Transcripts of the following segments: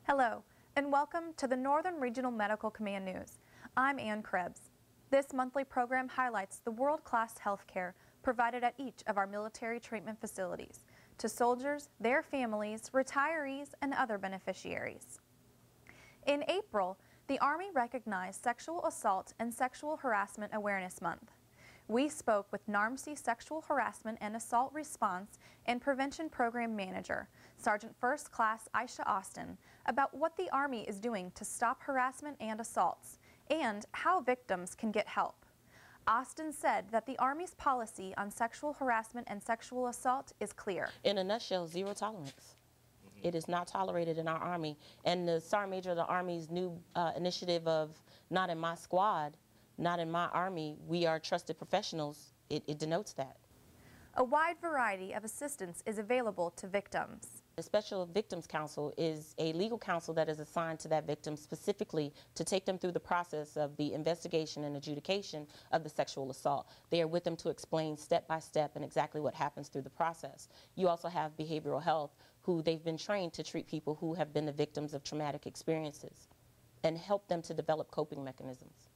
Hello, and welcome to the Northern Regional Medical Command News. I'm Ann Krebs. This monthly program highlights the world-class health care provided at each of our military treatment facilities to soldiers, their families, retirees, and other beneficiaries. In April, the Army recognized Sexual Assault and Sexual Harassment Awareness Month. We spoke with NRMC Sexual Harassment and Assault Response and Prevention Program Manager, Sergeant First Class Aisha Austin, about what the Army is doing to stop harassment and assaults, and how victims can get help. Austin said that the Army's policy on sexual harassment and sexual assault is clear. In a nutshell, zero tolerance. It is not tolerated in our Army. And the Sergeant Major of the Army's new initiative of Not in My Squad, Not in My Army, we are trusted professionals, it denotes that. A wide variety of assistance is available to victims. The Special Victims Counsel is a legal counsel that is assigned to that victim specifically to take them through the process of the investigation and adjudication of the sexual assault. They are with them to explain step by step and exactly what happens through the process. You also have behavioral health, who they've been trained to treat people who have been the victims of traumatic experiences and help them to develop coping mechanisms.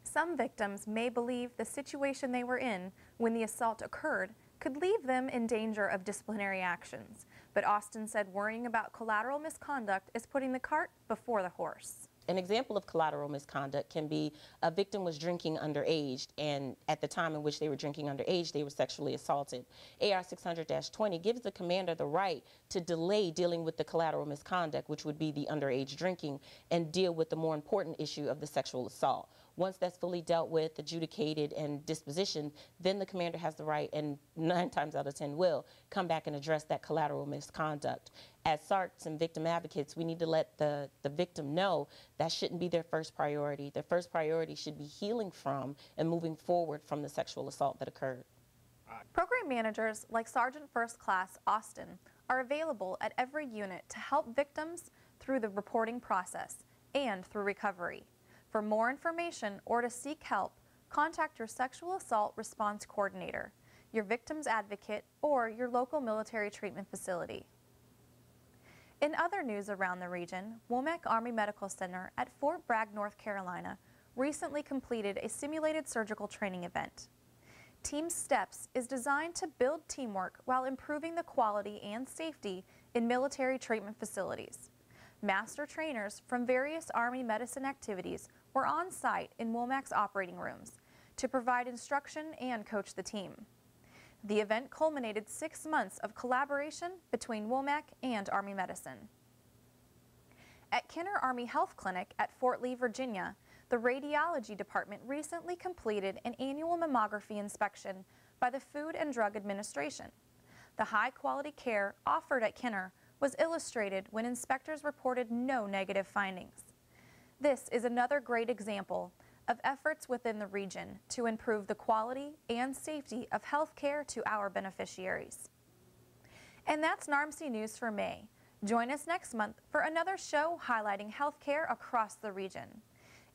Some victims may believe the situation they were in when the assault occurred could leave them in danger of disciplinary actions, but Austin said worrying about collateral misconduct is putting the cart before the horse. An example of collateral misconduct can be a victim was drinking underage, and at the time in which they were drinking underage, they were sexually assaulted. AR 600-20 gives the commander the right to delay dealing with the collateral misconduct, which would be the underage drinking, and deal with the more important issue of the sexual assault. Once that's fully dealt with, adjudicated, and dispositioned, then the commander has the right, and 9 times out of 10 will, come back and address that collateral misconduct. As SARTs and victim advocates, we need to let the victim know that shouldn't be their first priority. Their first priority should be healing from and moving forward from the sexual assault that occurred. Program managers like Sergeant First Class Austin are available at every unit to help victims through the reporting process and through recovery. For more information or to seek help, contact your Sexual Assault Response Coordinator, your victim's advocate, or your local military treatment facility. In other news around the region, Womack Army Medical Center at Fort Bragg, North Carolina, recently completed a simulated surgical training event. Team STEPS is designed to build teamwork while improving the quality and safety in military treatment facilities. Master trainers from various Army medicine activities were on site in Womack's operating rooms to provide instruction and coach the team. The event culminated 6 months of collaboration between Womack and Army Medicine. At Kenner Army Health Clinic at Fort Lee, Virginia, the radiology department recently completed an annual mammography inspection by the Food and Drug Administration. The high-quality care offered at Kenner was illustrated when inspectors reported no negative findings. This is another great example of efforts within the region to improve the quality and safety of health care to our beneficiaries. And that's NRMC News for May. Join us next month for another show highlighting health care across the region.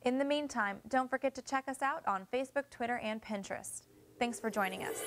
In the meantime, don't forget to check us out on Facebook, Twitter, and Pinterest. Thanks for joining us.